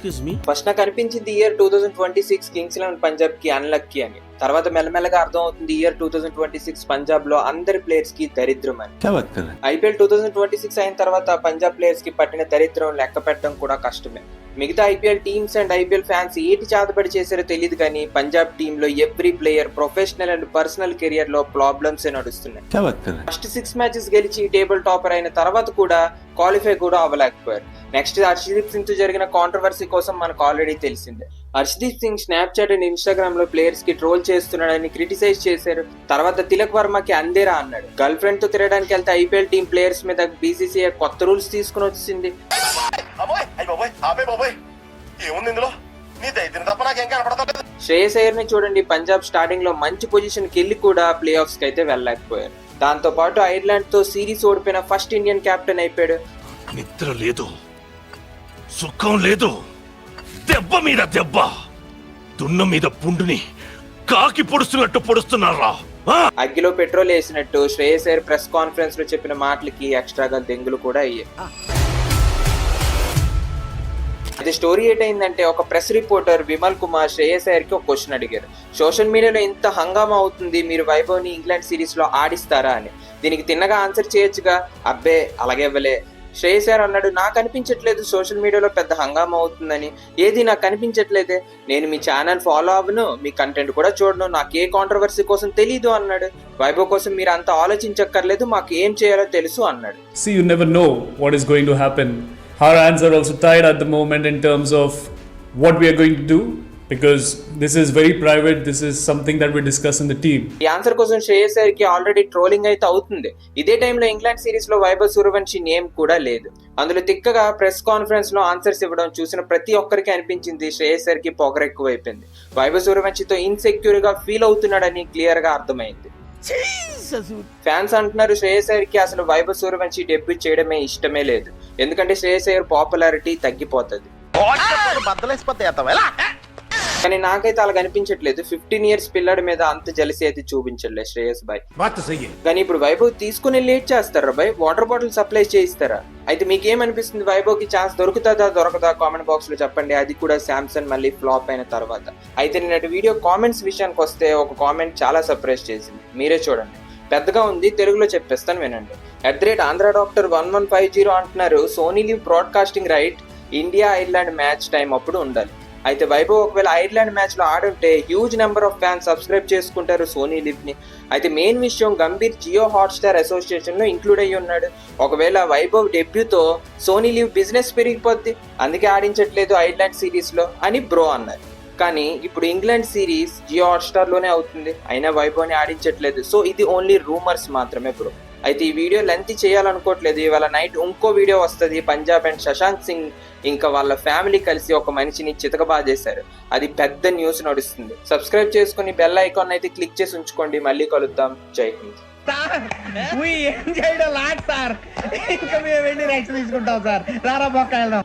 Excuse me. First నాకు అనిపించింది year 2026 Kings 11 Punjab కి అన్లక్కీ అని. తర్వాత మెల్లమెల్లగా అర్థం అవుతుంది ఇయర్ 2026 పంజాబ్ లో అందరి ప్లేయర్స్ కి దరిద్రం అని. ఐపీఎల్ 2026 అయిన తర్వాత పంజాబ్ ప్లేయర్స్ కి పట్టిన దరిద్రం లెక్క పెట్టడం కూడా కష్టమే. మిగతా IPL teams and IPL fans ఏటి చేతబడి చేశారో తెలియదు కానీ పంజాబ్ టీమ్ లో every player professional and personal career లో ప్రాబ్లమ్స్ నడుస్తున్నాయి. ఫస్ట్ 6 మ్యాచెస్ గెలిచి టేబుల్ టాపర్ అయిన తర్వాత కూడా క్వాలిఫై కూడా అవ్వలేకపోయారు. నెక్స్ట్ హర్షదీప్ సింగ్ తో జరిగిన కాంట్రవర్సీ కోసం మనకు ఆల్రెడీ తెలిసిందే. Harshdeep Singh Snapchat and Instagram లో ప్లేయర్స్ కి ట్రోల్ చేస్తున్నాడని క్రిటిసైజ్ చేశారు. తర్వాత తిలక్ వర్మకి అందేరా అన్నాడు. గర్ల్ ఫ్రెండ్ తో తిరగడానికి వెళ్తే ఐపీఎల్ టీమ్ ప్లేయర్స్ మీద బీసీసీఐ కొత్త రూల్స్ తీసుకుని వచ్చింది. శ్రేయస్ అయ్యర్ ని చూడండి, పంజాబ్ స్టార్టింగ్ లో మంచి పొజిషన్ కి వెళ్ళి కూడా ప్లే ఆఫ్స్ కి అయితే వెళ్ళలేకపోయారు. దాంతో పాటు ఐర్లాండ్ తో సిరీస్ ఓడిపోయిన ఫస్ట్ ఇండియన్ కెప్టెన్ అయిపోయాడు. నిద్ర లేదు, సుఖం లేదు, దెబ్బ మీద దెబ్బ, దున్న మీద పుండుని కాకి పొడుస్తున్నట్టు పొడుస్తున్నారా? అగ్గిలో పెట్రోల్ వేసినట్టు శ్రేయస్ అయ్యర్ ప్రెస్ కాన్ఫరెన్స్ లో చెప్పిన మాటలకి ఎక్స్ట్రాగా దెంగులు కూడా అయ్యాయి. అది స్టోరీ ఏంటైందంటే ఒక ప్రెస్ రిపోర్టర్ విమల్ కుమార్ శ్రేయస్ అయ్యర్ కి ఒక క్వశ్చన్ అడిగారు. సోషల్ మీడియాలో ఇంత హంగామా అవుతుంది, మీరు వైభవ్ ని ఇంగ్లాండ్ సిరీస్ లో ఆడిస్తారా అని. దీనికి తిన్నగా ఆన్సర్ చేయొచ్చుగా. అబ్బే అలాగే ఇవ్వలే. శ్రేయస్ అయ్యర్ అన్నాడు, నాకు అనిపించట్లేదు సోషల్ మీడియాలో పెద్ద హంగామా అవుతుందని. ఏది నాకు అనిపించట్లేదే, నేను మీ ఛానల్ ఫాలో అవ్వను, మీ కంటెంట్ కూడా చూడను, నాకు ఏ కాంట్రవర్సీ కోసం తెలీదు అన్నాడు. వైభవ్ కోసం మీరు అంత ఆలోచించక్కర్లేదు, మాకు ఏం చేయాలో తెలుసు అన్నాడు. See, you never know what is going to happen. Our hands are also tied at the moment in terms of what we are going to do, because this is very private. This is something that we discuss in the team. ఈ answer కోసం శ్రేయస్ అయ్యర్ కి already trolling అయితే అవుతుంది. ఇదే టైంలో England series లో Vaibhav Suryavanshi name కూడా లేదు. అందులో తిక్కగా ప్రెస్ కాన్ఫరెన్స్ లో ఆన్సర్స్ ఇవ్వడం చూసిన ప్రతి ఒక్కరికి అనిపించింది శ్రేయస్ అయ్యర్ కి పొగరు ఎక్కువైపోయింది. వైభవ్ సూర్యవంశీతో ఇన్సెక్యూర్ గా ఫీల్ అవుతున్నాడని క్లియర్ గా అర్థమైంది. ఫ్యాన్స్ అంటున్నారు శ్రేయస్ అయ్యర్ కి అసలు వైభవ్ సూర్యవంశీ డెబ్యూ చేయడమే ఇష్టమే లేదు, ఎందుకంటే శ్రేయస్ అయ్యర్ పాపులారిటీ తగ్గిపోతుంది. కానీ నాకైతే అలా కనిపించట్లేదు. 15 years పిల్లడి మీద అంత జలసి అయితే చూపించలే శ్రేయస్ బాయ్. కానీ ఇప్పుడు వైభవ్ తీసుకుని లేట్ చేస్తారా బాయ్? వాటర్ బాటిల్ సప్లై చేయిస్తారా? అయితే మీకేమనిపిస్తుంది, వైభవ్ కి ఛాన్స్ దొరుకుతుందా దొరకదా? కామెంట్ బాక్స్ లో చెప్పండి. అది కూడా శాంసంగ్ మళ్ళీ ఫ్లాప్ అయిన తర్వాత. అయితే నిన్నటి వీడియో కామెంట్స్ విషయానికి వస్తే ఒక కామెంట్ చాలా సర్ప్రైజ్ చేసింది. మీరే చూడండి, పెద్దగా ఉంది, తెలుగులో చెప్పేస్తాను వినండి. @AndreDoctor1150 అంటున్నారు, Sony Liv broadcasting right India Ireland match time అప్పుడు ఉండాలి. అయితే వైభవ్ ఒకవేళ ఐర్లాండ్ మ్యాచ్ లో ఆడుంటే huge number of fans subscribe చేసుకుంటారు సోనీ లివ్ ని. అయితే మెయిన్ విషయం, గంభీర్ జియో హాట్స్టార్ అసోసియేషన్ లో ఇంక్లూడ్ అయ్యి ఉన్నాడు. ఒకవేళ వైభవ్ డెబ్యూతో సోనీ లివ్ బిజినెస్ పెరిగిపోద్ది, అందుకే ఆడించట్లేదు ఐర్లాండ్ సిరీస్ లో అని బ్రో అన్నారు. కానీ ఇప్పుడు ఇంగ్లాండ్ సిరీస్ జియో హాట్స్టార్ లోనే అవుతుంది, అయినా వైభవ్ ని ఆడించట్లేదు. సో ఇది ఓన్లీ రూమర్స్ మాత్రమే బ్రో. అయితే ఈ వీడియో లెంత్ చేయాలనుకోవట్లేదు. ఇవాళ నైట్ ఇంకో వీడియో వస్తుంది. పంజాబ్ అండ్ శశాంక్ సింగ్ ఇంకా వాళ్ళ ఫ్యామిలీ కలిసి ఒక మనిషిని చితకబాదేశారు. అది పెద్ద న్యూస్ నడుస్తుంది. సబ్స్క్రైబ్ చేసుకుని బెల్ ఐకాన్ అయితే క్లిక్ చేసి ఉంచుకోండి. మళ్ళీ కలుద్దాం. జై హింద్. ఏం చేయడం లాట్ సార్, ఇంకా మేము వెళ్ళి రెక్స్ తీసుకుంటాం సార్. రారా బొక్క వెళ్దాం.